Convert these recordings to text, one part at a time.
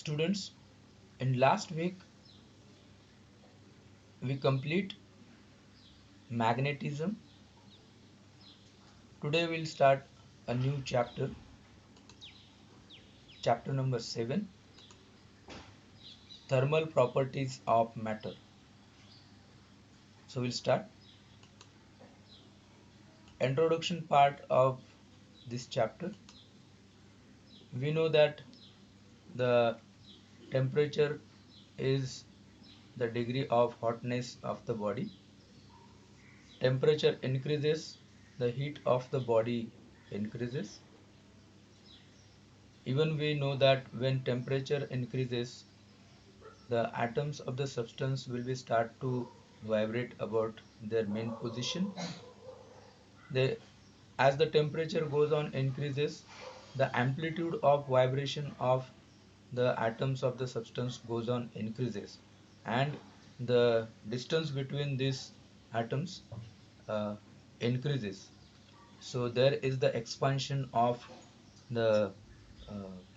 Students, in last week we complete magnetism. Today we'll start a new chapter, chapter number 7, thermal properties of matter. So we'll start. Introduction part of this chapter. We know that the temperature is the degree of hotness of the body. Temperature increases, the heat of the body increases. Even we know that when temperature increases, the atoms of the substance will be start to vibrate about their main position. As the temperature goes on increases, the amplitude of vibration of the atoms of the substance goes on increases, and the distance between these atoms uh, increases. So there is the expansion of the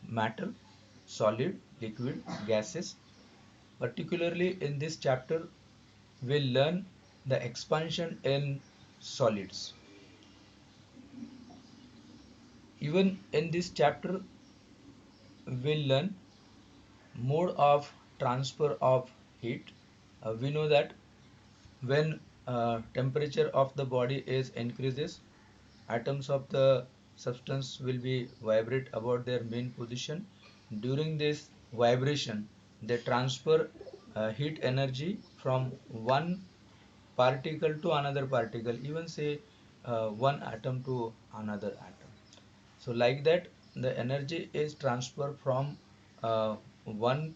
matter, solid, liquid, gases. Particularly in this chapter, we'll learn the expansion in solids. Even in this chapter, we'll learn mode of transfer of heat. We know that when temperature of the body is increases, atoms of the substance will be vibrate about their main position. During this vibration, they transfer heat energy from one particle to another particle, even say one atom to another atom. So like that, the energy is transferred from one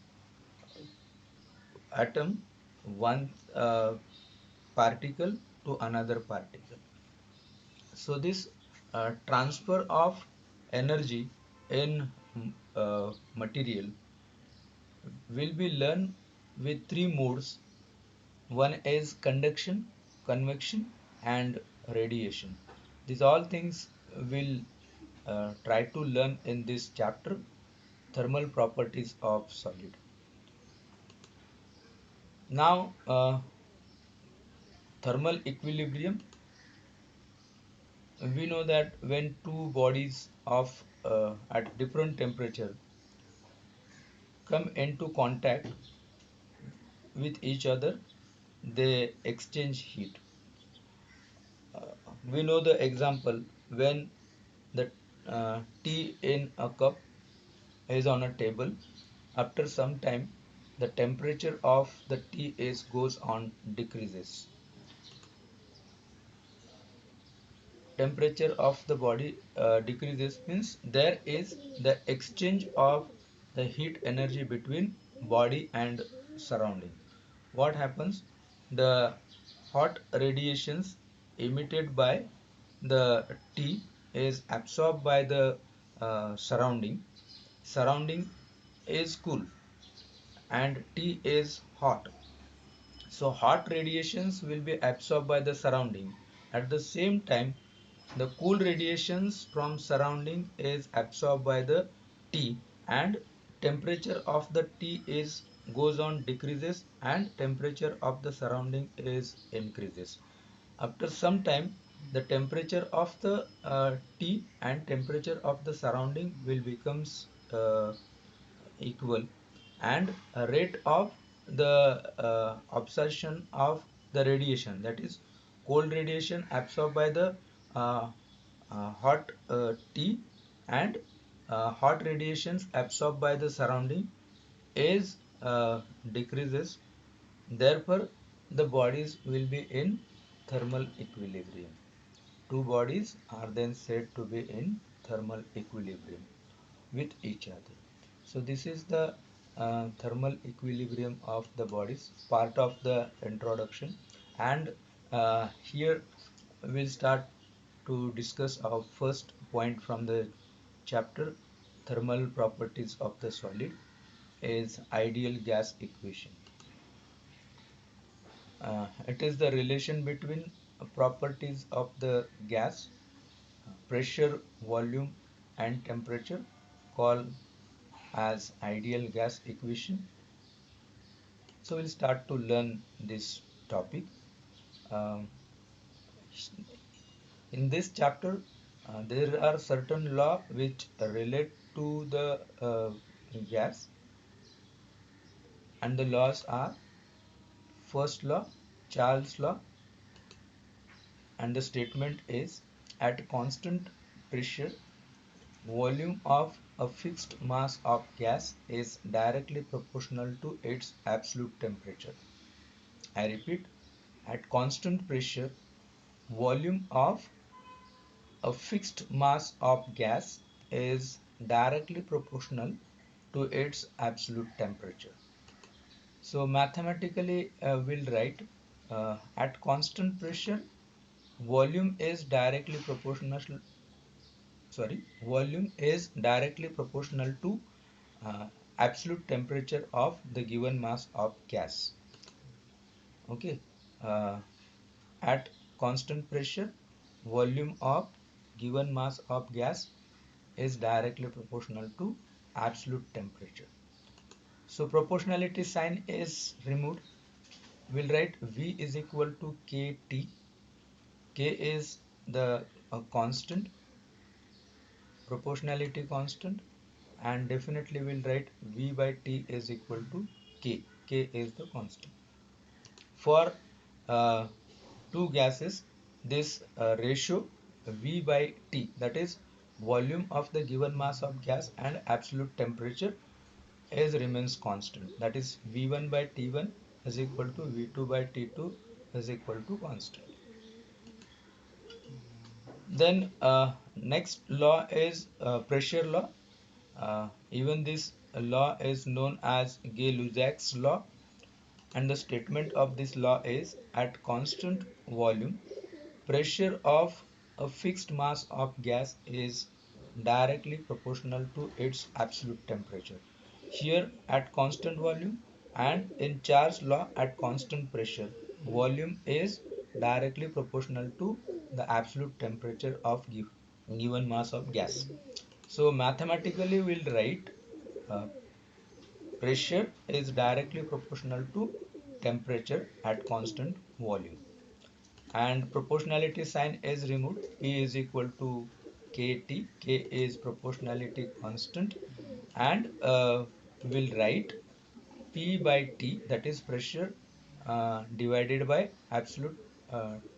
atom, one particle to another particle. So this transfer of energy in material will be learned with three modes. One is conduction, convection, and radiation. These all things will try to learn in this chapter, thermal properties of solid. Now, thermal equilibrium. We know that when two bodies of at different temperature come into contact with each other, they exchange heat. Uh, we know the example when the tea in a cup is on a table. After some time, the temperature of the tea is goes on decreases. Temperature of the body decreases means there is the exchange of the heat energy between body and surrounding. What happens? The hot radiations emitted by the tea is absorbed by the surrounding is cool and tea is hot. So hot radiations will be absorbed by the surrounding. At the same time, the cool radiations from surrounding is absorbed by the tea, and temperature of the tea is goes on decreases and temperature of the surrounding is increases. After some time, the temperature of the tea and temperature of the surrounding will becomes equal, and a rate of the absorption of the radiation, that is cold radiation absorbed by the uh, hot tea, and hot radiations absorbed by the surrounding is decreases. Therefore the bodies will be in thermal equilibrium. Two bodies are then said to be in thermal equilibrium with each other. So this is the thermal equilibrium of the bodies, part of the introduction, and here we'll start to discuss our first point from the chapter, thermal properties of the solid, is ideal gas equation. It is the relation between properties of the gas, pressure, volume, and temperature, called as ideal gas equation. So we'll start to learn this topic. Um, in this chapter, there are certain law which relate to the gas, and the laws are first law, Charles law, and the statement is at constant pressure, volume of a fixed mass of gas is directly proportional to its absolute temperature. I repeat, at constant pressure, volume of a fixed mass of gas is directly proportional to its absolute temperature. So mathematically, we'll write at constant pressure, volume is directly proportional. Sorry, volume is directly proportional to absolute temperature of the given mass of gas. Okay, uh, at constant pressure, volume of given mass of gas is directly proportional to absolute temperature. So proportionality sign is removed. We'll write V is equal to KT. K is the constant, proportionality constant, and definitely we'll write V by T is equal to K. K is the constant. For uh, two gases, this ratio V by T, that is volume of the given mass of gas and absolute temperature, is remains constant. That is V1 by T1 is equal to V2 by T2 is equal to constant. Then next law is pressure law. Even this law is known as Gay-Lussac's law, and the statement of this law is at constant volume, pressure of a fixed mass of gas is directly proportional to its absolute temperature. Here at constant volume and in Charles law at constant pressure, volume is directly proportional to the absolute temperature of given mass of gas. So mathematically we'll write uh, pressure is directly proportional to temperature at constant volume, and proportionality sign is removed. P is equal to KT. K is proportionality constant, and we'll write P by T, that is pressure divided by absolute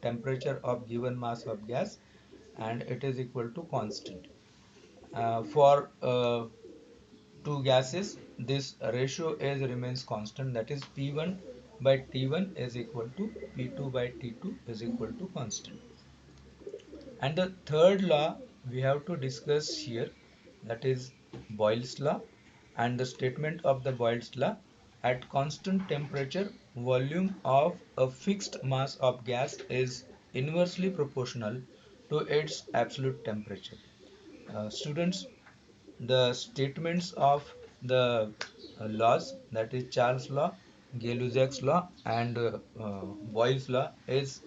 temperature of given mass of gas, and it is equal to constant. For two gases, this ratio is remains constant, that is P1 by T1 is equal to P2 by T2 is equal to constant. And the third law we have to discuss here, that is Boyle's law, and the statement of the Boyle's law at constant temperature, volume of a fixed mass of gas is inversely proportional to its absolute temperature. Students, the statements of the laws, that is Charles law, Gay-Lussac's law, and Boyle's law is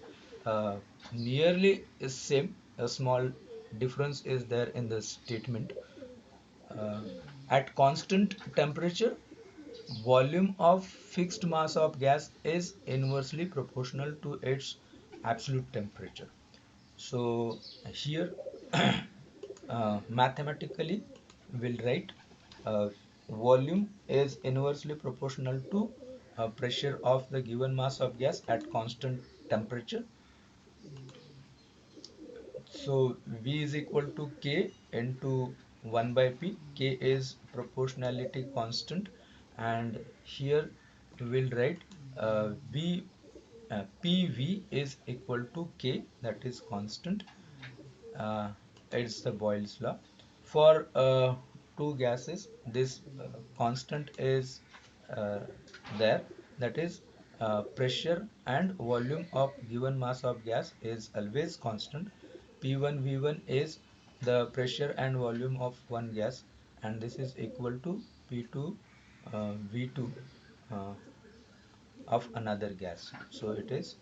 uh, nearly same. A small difference is there in the statement. Uh, at constant temperature, volume of fixed mass of gas is inversely proportional to its absolute temperature. So here mathematically we'll write uh, volume is inversely proportional to pressure of the given mass of gas at constant temperature. So V is equal to K into 1 by P. K is proportionality constant, and here we'll write V PV is equal to K, that is constant. It's the Boyle's law. For two gases, this constant is uh, there. That is, pressure and volume of given mass of gas is always constant. P1 V1 is the pressure and volume of one gas, and this is equal to P2 V2 uh, of another gas. So it is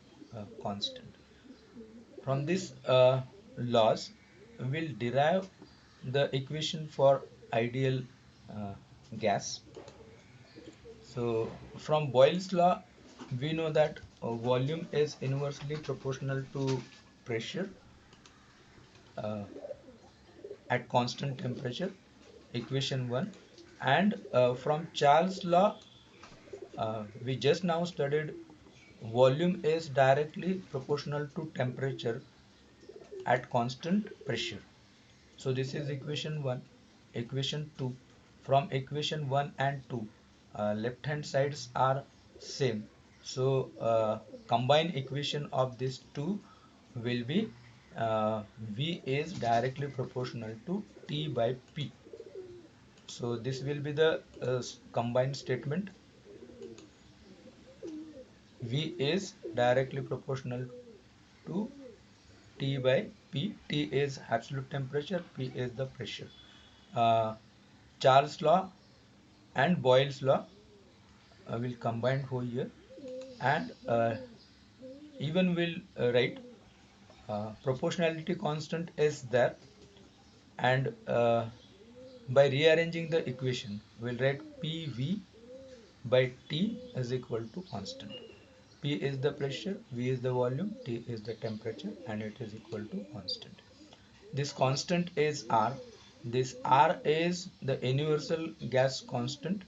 constant. From this laws, we'll derive the equation for ideal uh, gas. So from Boyle's law, we know that volume is inversely proportional to pressure uh, at constant temperature, equation 1. And from Charles' law, we just now studied volume is directly proportional to temperature at constant pressure. So this is equation 1. Equation 2. From equation 1 and 2, left hand sides are same. So combined equation of these two will be V is directly proportional to T by P. So this will be the combined statement. V is directly proportional to T by P. T is absolute temperature, P is the pressure. Uh, Charles law and Boyle's law will combine over here, and even will write proportionality constant is there, and by rearranging the equation we'll write PV by T is equal to constant. P is the pressure, V is the volume, T is the temperature, and it is equal to constant. This constant is R. This R is the universal gas constant.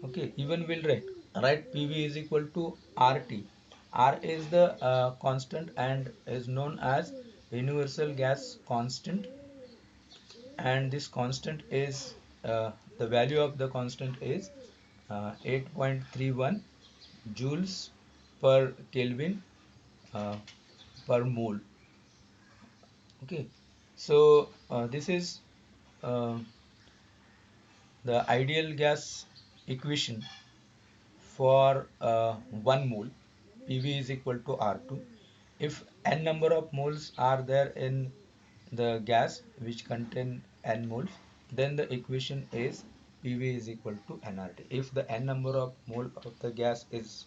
Okay, even we'll write PV is equal to RT. R is the constant and is known as universal gas constant, and this constant is the value of the constant is 8.31 joules per Kelvin uh, per mole. Okay, so this is uh, the ideal gas equation for 1 mole. PV is equal to R2. If n number of moles are there in the gas which contain n moles, then the equation is PV is equal to nRT. If the n number of mole of the gas is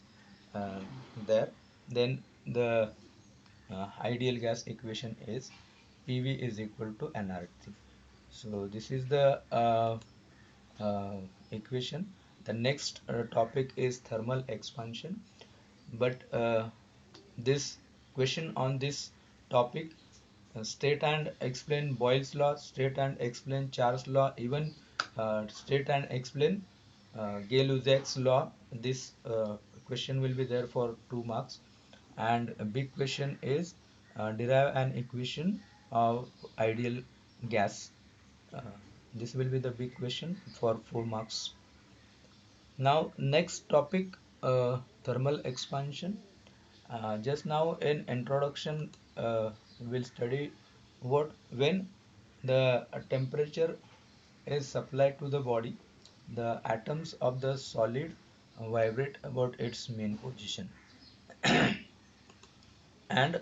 uh, there, then the ideal gas equation is PV is equal to nRT. So this is the uh, equation. The next topic is thermal expansion, but this question on this topic, state and explain Boyle's law, state and explain Charles' law, even state and explain Gay-Lussac's law. This question will be there for 2 marks. And a big question is derive an equation of ideal gas. Uh, this will be the big question for 4 marks. Now next topic, thermal expansion. Just now in introduction, we'll study what when the temperature is supplied to the body, the atoms of the solid vibrate about its main position, and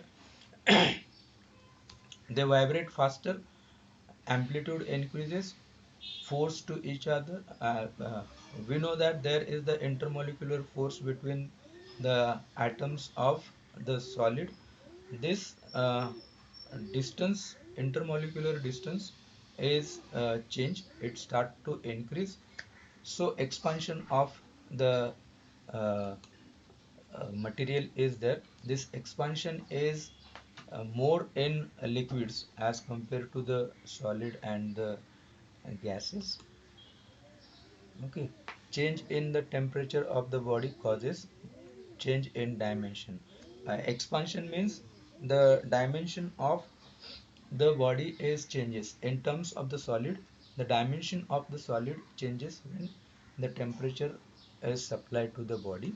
they vibrate faster, amplitude increases, force to each other. We know that there is the intermolecular force between the atoms of the solid. This distance, intermolecular distance, is changed. It start to increase. So expansion of the uh, material is there. This expansion is more in liquids as compared to the solid and the gases. Okay, change in the temperature of the body causes change in dimension. Expansion means the dimension of the body is changes in terms of the solid. The dimension of the solid changes when the temperature is supplied to the body.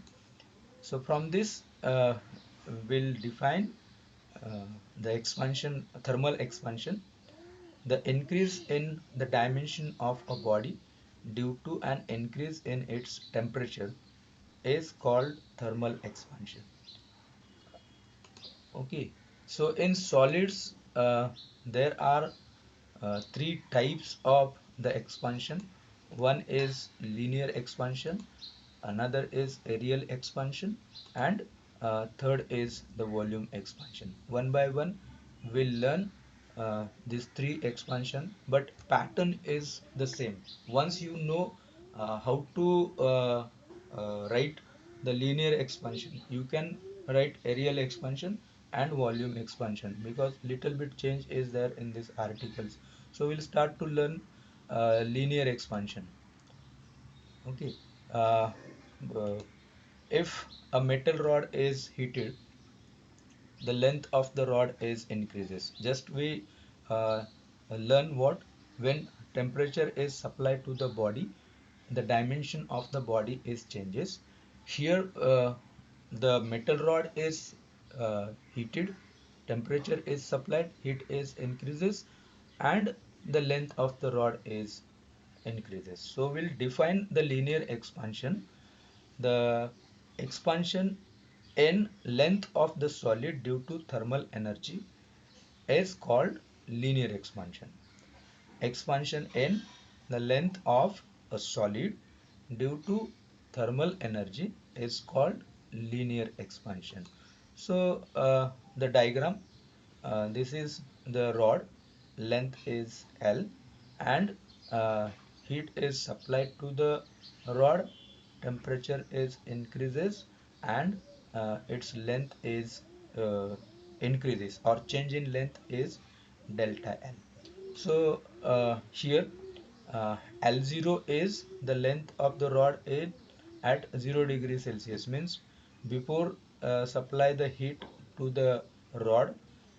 So from this we'll define uh, the expansion, thermal expansion, the increase in the dimension of a body due to an increase in its temperature is called thermal expansion. Okay, so in solids there are three types of the expansion. One is linear expansion, another is areal expansion, and third is the volume expansion. One by one we'll learn these three expansion, but pattern is the same. Once you know how to write the linear expansion, you can write areal expansion and volume expansion, because little bit change is there in these articles. So we'll start to learn linear expansion. Okay. uh, uh, if a metal rod is heated, the length of the rod is increases. Just we uh, learn what, when temperature is supplied to the body, the dimension of the body is changes. Here the metal rod is heated, temperature is supplied, heat is increases, and the length of the rod is increases. So we'll define the linear expansion. The expansion in length of the solid due to thermal energy is called linear expansion. Expansion in the length of a solid due to thermal energy is called linear expansion. So the diagram, this is the rod, length is L, and uh, heat is supplied to the rod, temperature is increases, and its length is increases, or change in length is delta L. So here L0 is the length of the rod in at 0 degree Celsius, means before supply the heat to the rod,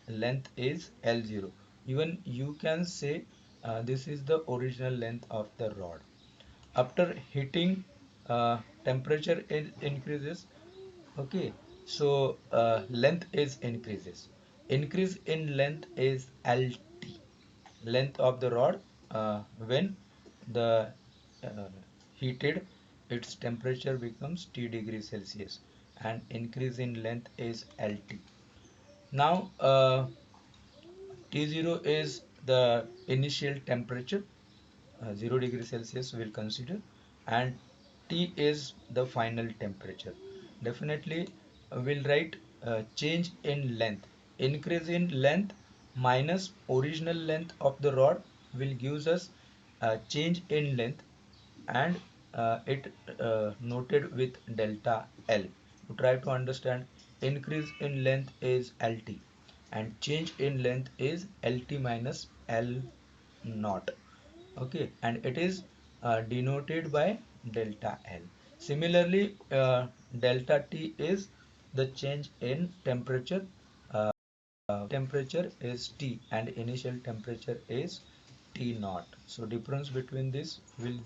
length is L0. Even you can say this is the original length of the rod. After heating, temperature increases. Okay, so length is increases. Increase in length is LT, length of the rod when the uh, heated, its temperature becomes T degrees Celsius, and increase in length is LT. Now T0 is the initial temperature, 0 degree Celsius we'll consider, and T is the final temperature. Definitely we'll write change in length. Increase in length minus original length of the rod will gives us change in length, and it noted with delta L. To try to understand, increase in length is LT and change in length is LT minus L naught. Okay, and it is denoted by delta L. Similarly, delta T is the change in temperature. Temperature is T and initial temperature is T naught. So difference between this will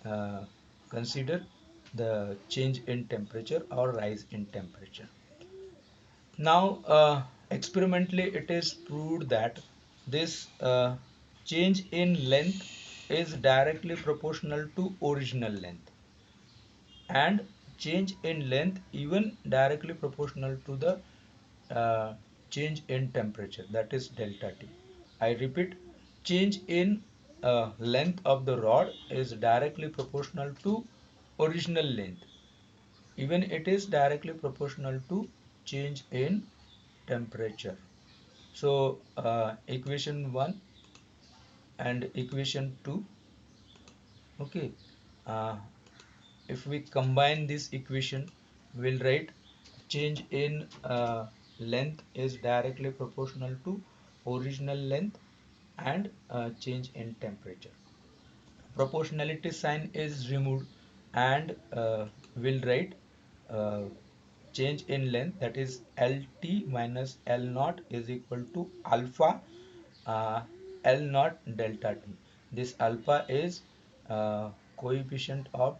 uh, consider the change in temperature or rise in temperature. Now, experimentally, it is proved that this change in length is directly proportional to original length, and change in length even directly proportional to the change in temperature, that is delta T. I repeat, change in length of the rod is directly proportional to original length, even it is directly proportional to change in temperature. So equation 1 and equation 2. Okay, uh, if we combine this equation, we'll write change in length is directly proportional to original length and change in temperature. Proportionality sign is removed, and we'll write uh, change in length, that is LT minus L naught is equal to alpha uh, L naught delta T. This alpha is coefficient of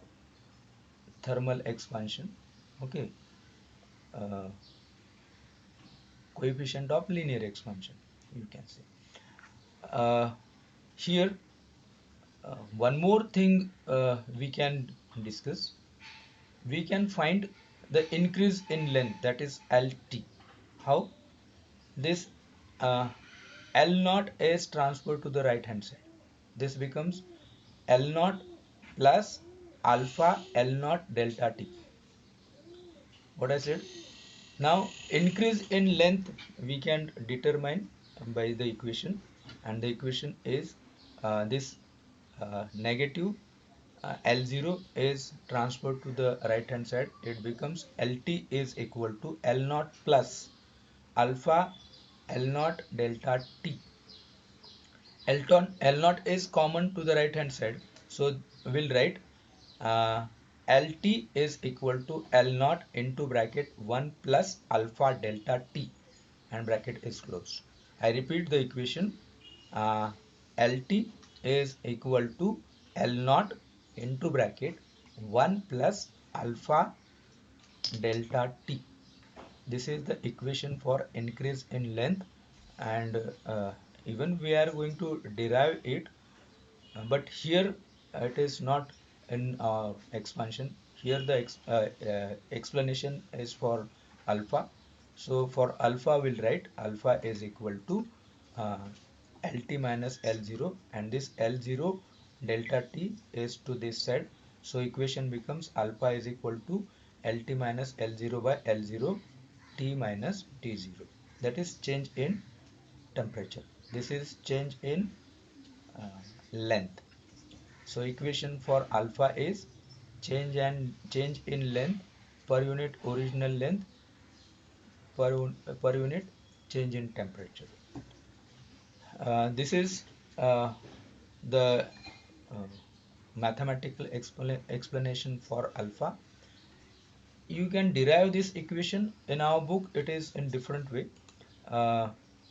thermal expansion. Okay, uh, coefficient of linear expansion, you can say. Uh, Here, one more thing we can discuss. We can find the increase in length, that is LT. How? This uh, L naught is transferred to the right hand side. This becomes L naught plus alpha L naught delta T. What I said? Now increase in length we can determine by the equation. and the equation is this negative L0 is transferred to the right hand side. It becomes LT is equal to L naught plus alpha L naught delta T. L naught is common to the right hand side, so we'll write uh, LT is equal to L naught into bracket 1 plus alpha delta T, and bracket is closed. I repeat the equation. uh, LT is equal to L naught into bracket 1 plus alpha delta T. This is the equation for increase in length, and even we are going to derive it, but here it is not in expansion. Here the explanation is for alpha. So for alpha we'll write alpha is equal to uh, LT minus L0, and this L0 delta T is to this side. So equation becomes alpha is equal to LT minus L0 by L0 T minus T0. That is change in temperature. This is change in length. So equation for alpha is change in length per unit original length per unit change in temperature. This is the uh, mathematical explanation for alpha. You can derive this equation in our book. It is in different way.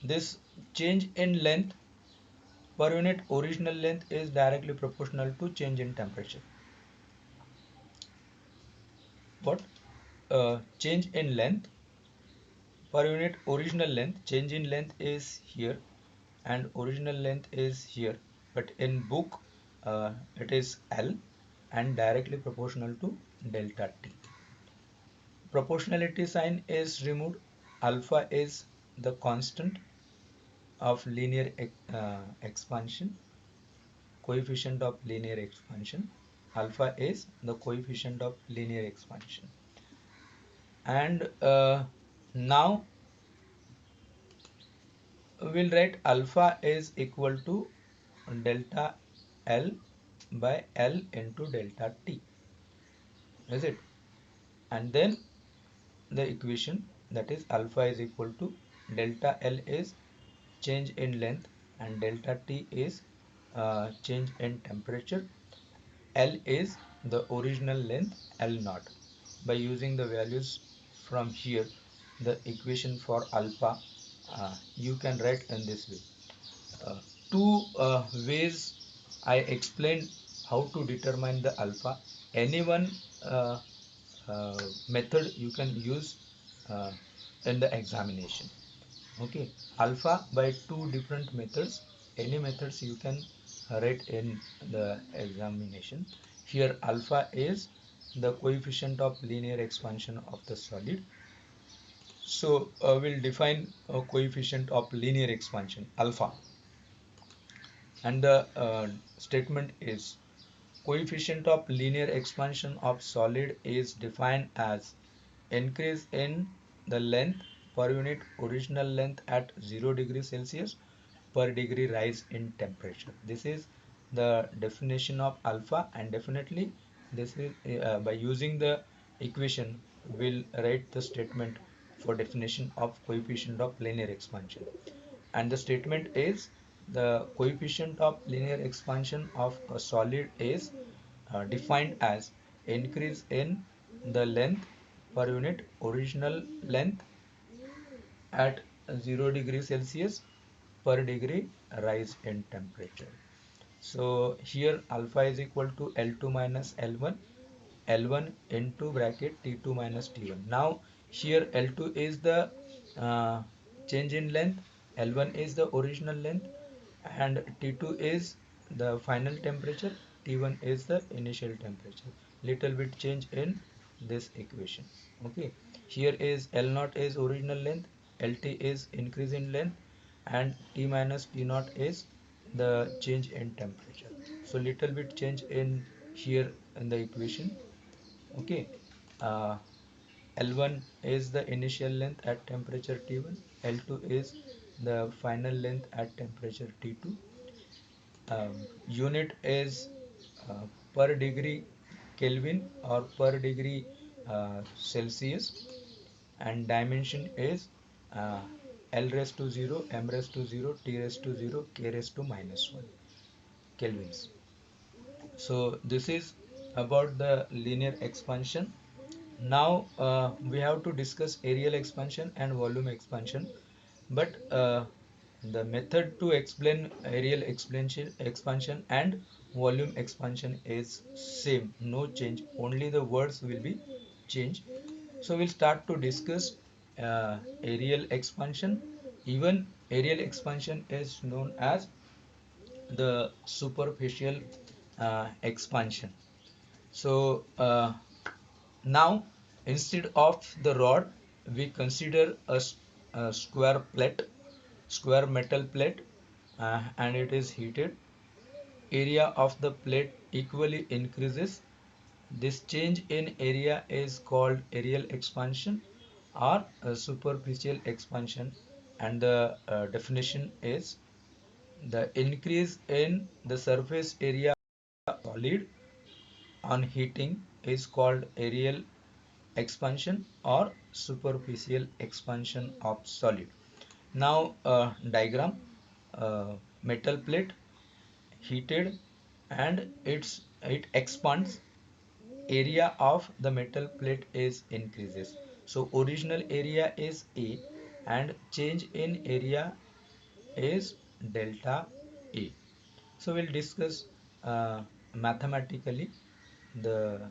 This change in length per unit original length is directly proportional to change in temperature. What change in length per unit original length, change in length is here and original length is here, but in book it is L and directly proportional to delta T. Proportionality sign is removed. Alpha is the constant of linear expansion, coefficient of linear expansion. Alpha is the coefficient of linear expansion, and now we'll write alpha is equal to delta L by L into delta T, is it? And then the equation, that is alpha is equal to delta L is change in length and delta T is change in temperature. L is the original length L naught. By using the values from here, the equation for alpha you can write in this way. Uh, Two ways I explained how to determine the alpha. Any one uh, method you can use uh, in the examination. Okay, alpha by two different methods. Any methods you can write in the examination. Here alpha is the coefficient of linear expansion of the solid. So we'll define a coefficient of linear expansion alpha, and the statement is coefficient of linear expansion of solid is defined as increase in the length per unit original length at 0 degree Celsius per degree rise in temperature. This is the definition of alpha, and definitely this is by using the equation we'll write the statement for definition of coefficient of linear expansion. And the statement is the coefficient of linear expansion of a solid is defined as increase in the length per unit original length at 0 degree Celsius per degree rise in temperature. So here alpha is equal to L2 minus L1, L1 into bracket T2 minus T1. Now here L2 is the uh, change in length, L1 is the original length, and T2 is the final temperature, T1 is the initial temperature. Little bit change in this equation. Okay, here is L0 is original length, LT is increase in length, and T minus T naught is the change in temperature. So little bit change in here in the equation. Okay, L1 is the initial length at temperature T1, L2 is the final length at temperature T2. Unit is uh, per degree Kelvin or per degree Celsius, and dimension is uh, L raised to 0, M raised to 0, T raised to 0, K raised to minus 1 kelvins. So this is about the linear expansion. Now we have to discuss areal expansion and volume expansion, but the method to explain areal expansion and volume expansion is same, no change, only the words will be changed. So we'll start to discuss areal expansion. Even areal expansion is known as the superficial expansion. So now instead of the rod, we consider a square metal plate, and it is heated. Area of the plate equally increases. This change in area is called areal expansion or superficial expansion, and the definition is the increase in the surface area of solid on heating is called areal expansion or superficial expansion of solid. Now diagram, metal plate heated and it expands, area of the metal plate is increases. So original area is A and change in area is delta A. So we'll discuss mathematically the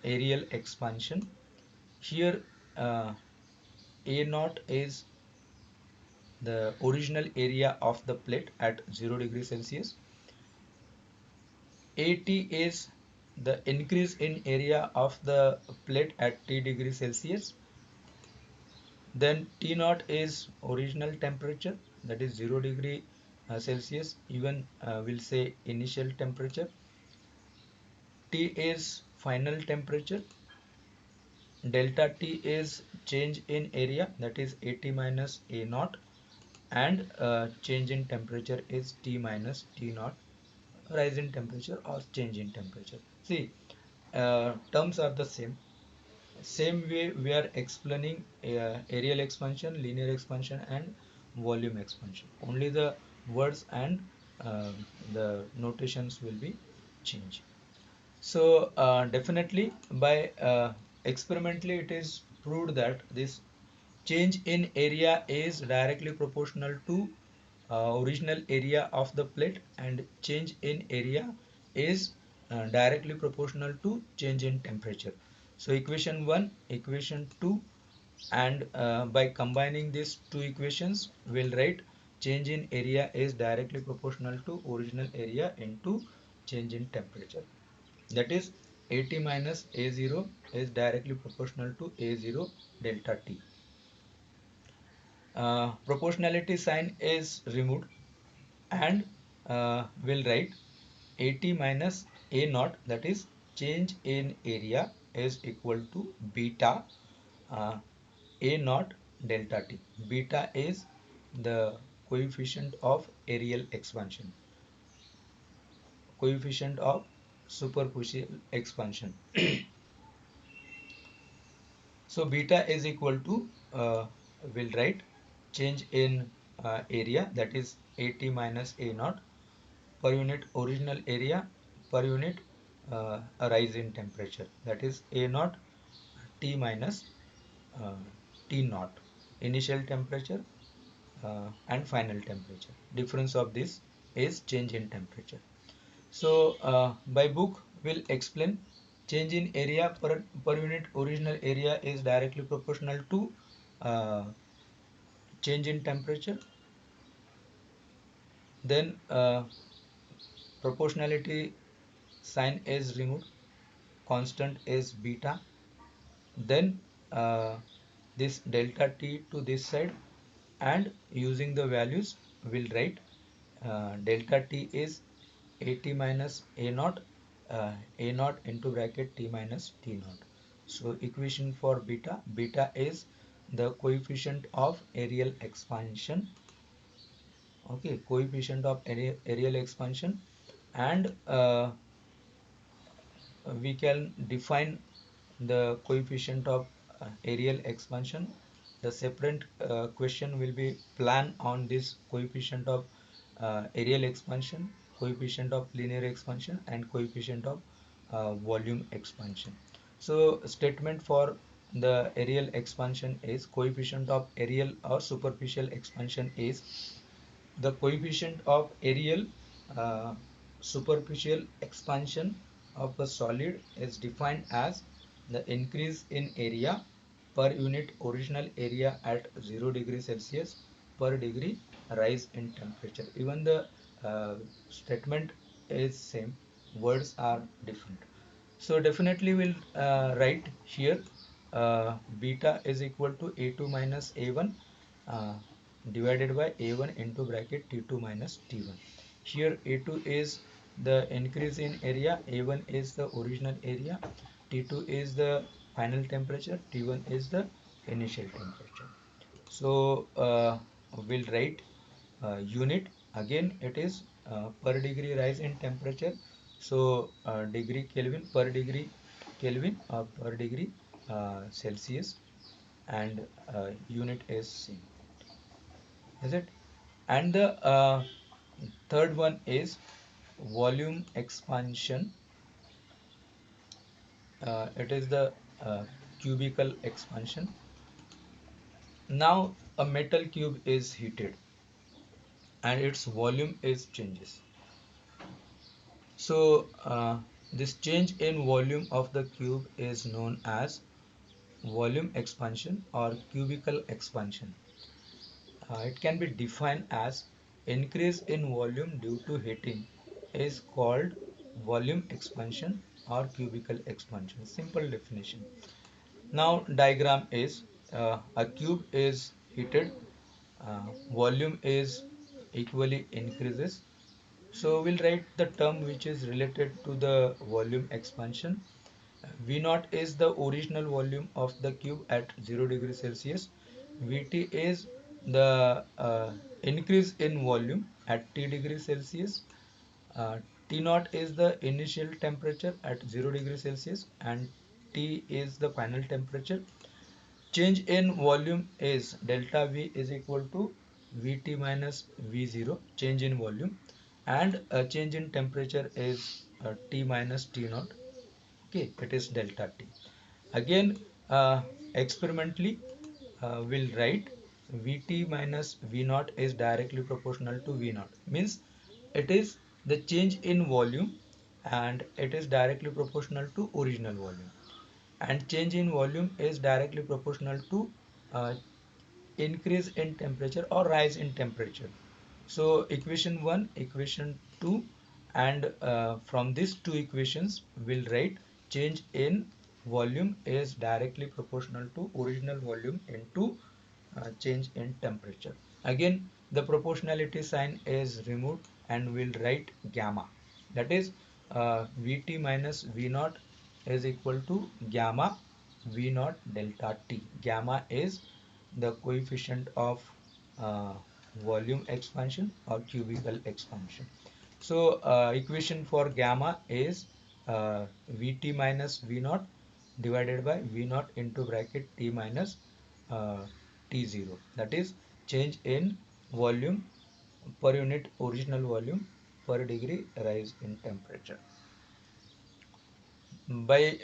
areal expansion. Here A naught is the original area of the plate at 0 degree Celsius. AT is the increase in area of the plate at T degree Celsius. Then T naught is original temperature, that is 0 degree Celsius, even we'll say initial temperature. T is final temperature. Delta T is change in area, that is AT minus A naught, and change in temperature is T minus T naught, rise in temperature or change in temperature. See, terms are the same. Same way we are explaining areal expansion, linear expansion, and volume expansion. Only the words and the notations will be changed. So definitely by experimentally it is proved that this change in area is directly proportional to original area of the plate, and change in area is directly proportional to change in temperature. So equation 1, equation 2, and by combining these two equations we'll write change in area is directly proportional to original area into change in temperature. That is AT minus A0 is directly proportional to A0 delta T. Proportionality sign is removed, and we'll write AT minus A naught, that is change in area, is equal to beta A naught delta T. Beta is the coefficient of areal expansion, coefficient of superficial expansion. So beta is equal to, we'll write change in area, that is AT minus A naught per unit original area per unit a rise in temperature, that is A naught T minus uh, T naught, initial temperature and final temperature. Difference of this is change in temperature. So by book will explain change in area per unit original area is directly proportional to uh, change in temperature. Then proportionality sign is removed, constant is beta. Then this delta t to this side, and using the values we'll write delta t is AT minus A naught, A naught into bracket T minus T naught. So equation for beta, beta is the coefficient of areal expansion. Okay, coefficient of areal expansion, and we can define the coefficient of areal expansion. The separate question will be plan on this coefficient of areal expansion, coefficient of linear expansion, and coefficient of volume expansion. So statement for the areal expansion is coefficient of areal or superficial expansion is the coefficient of areal uh, superficial expansion of a solid is defined as the increase in area per unit original area at 0 degree Celsius per degree rise in temperature. Even the statement is same, words are different. So definitely we'll write here beta is equal to A2 minus A1 uh, divided by A1 into bracket T2 minus T1. Here A2 is the increase in area, A1 is the original area, T2 is the final temperature, T1 is the initial temperature. So we'll write unit, again it is per degree rise in temperature. So degree Kelvin per degree Kelvin or per degree Celsius, and unit is same, is it? And the third one is volume expansion. It is the cubical expansion. Now a metal cube is heated and its volume is changes. So this change in volume of the cube is known as volume expansion or cubical expansion. It can be defined as increase in volume due to heating is called volume expansion or cubical expansion. Simple definition. Now diagram is a cube is heated, volume is equally increases. So we'll write the term which is related to the volume expansion. V naught is the original volume of the cube at 0 degree Celsius. Vt is the increase in volume at T degree Celsius. T naught is the initial temperature at 0 degree Celsius, and T is the final temperature. Change in volume is delta V is equal to Vt minus V0, change in volume, and change in temperature is T minus T naught. Okay, it is delta T. Again, experimentally, we'll write Vt minus V naught is directly proportional to V naught. Means it is the change in volume and it is directly proportional to original volume. And change in volume is directly proportional to uh, increase in temperature or rise in temperature. So equation 1, equation 2, and from these two equations we'll write change in volume is directly proportional to original volume into change in temperature. Again the proportionality sign is removed and we'll write gamma, that is Vt minus V naught is equal to gamma V naught delta T. Gamma is the coefficient of uh, volume expansion or cubical expansion. So equation for gamma is Vt minus V naught divided by V naught into bracket T minus uh, T0, that is change in volume per unit original volume per degree rise in temperature. By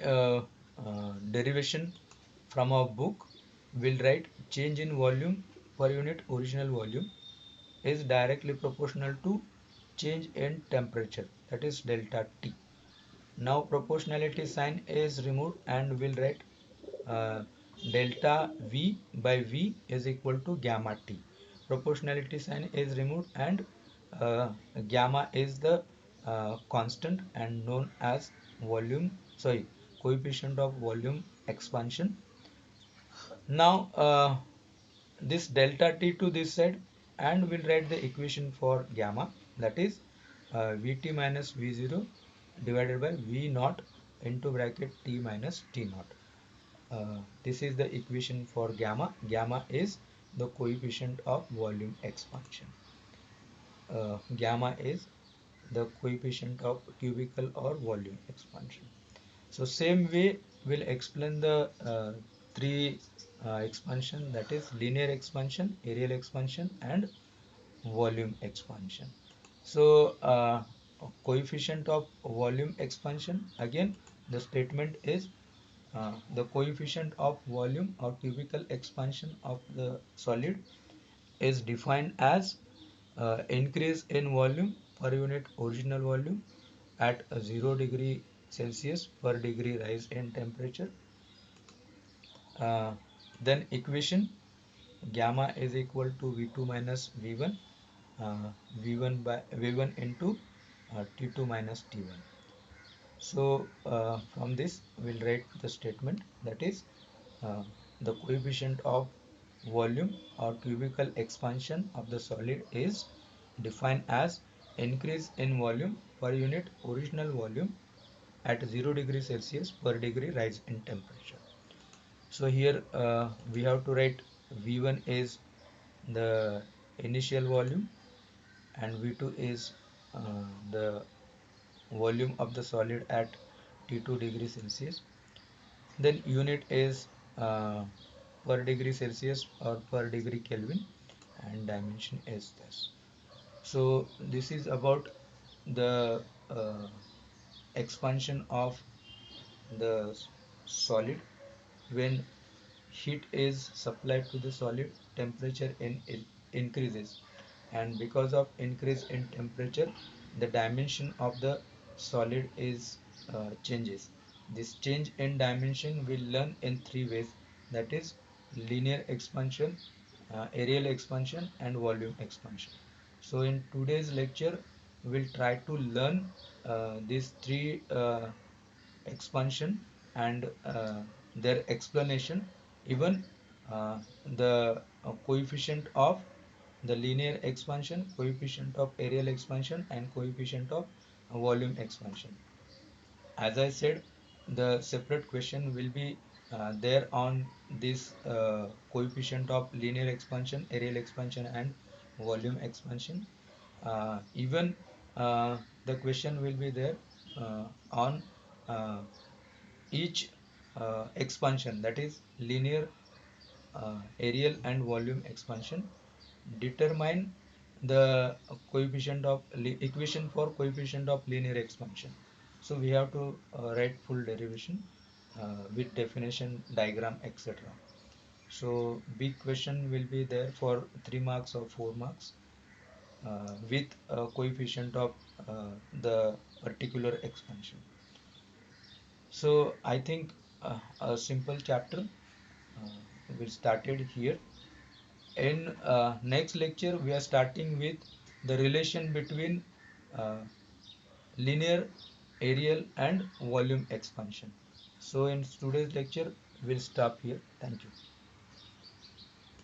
derivation from our book, we'll write change in volume per unit original volume is directly proportional to change in temperature, that is delta T. Now proportionality sign is removed and we'll write uh, delta V by V is equal to gamma T. Proportionality sign is removed and gamma is the constant and known as volume, sorry, coefficient of volume expansion. Now this delta T to this side and we'll write the equation for gamma, that is Vt minus V0 divided by V naught into bracket T minus T naught. This is the equation for gamma. Gamma is the coefficient of volume expansion. Gamma is the coefficient of cubical or volume expansion. So same way we'll explain the three expansion, that is linear expansion, areal expansion and volume expansion. So coefficient of volume expansion, again the statement is the coefficient of volume or cubical expansion of the solid is defined as increase in volume per unit original volume at 0 degree Celsius per degree rise in temperature. Uh, then equation gamma is equal to V2 minus V1, V1 into T2 minus T1. So from this we'll write the statement, that is uh, the coefficient of volume or cubical expansion of the solid is defined as increase in volume per unit original volume at 0 degree Celsius per degree rise in temperature. So here we have to write V1 is the initial volume and V2 is the volume of the solid at T2 degree Celsius. Then unit is per degree Celsius or per degree Kelvin, and dimension is this. So this is about the expansion of the solid. When heat is supplied to the solid, temperature increases, and because of increase in temperature the dimension of the solid is changes. This change in dimension we learn in three ways, that is linear expansion, areal expansion and volume expansion. So in today's lecture we'll try to learn these three expansion and their explanation, even the coefficient of the linear expansion, coefficient of areal expansion and coefficient of volume expansion. As I said, the separate question will be there on this coefficient of linear expansion, areal expansion and volume expansion. Even the question will be there on uh, each expansion, that is linear, areal and volume expansion. Determine the coefficient of equation for coefficient of linear expansion. So we have to write full derivation with definition, diagram, etc. So big question will be there for 3 marks or 4 marks with a coefficient of the particular expansion. So I think a simple chapter we started here. In next lecture, we are starting with the relation between uh, linear, areal, and volume expansion. So in today's lecture, we'll stop here. Thank you.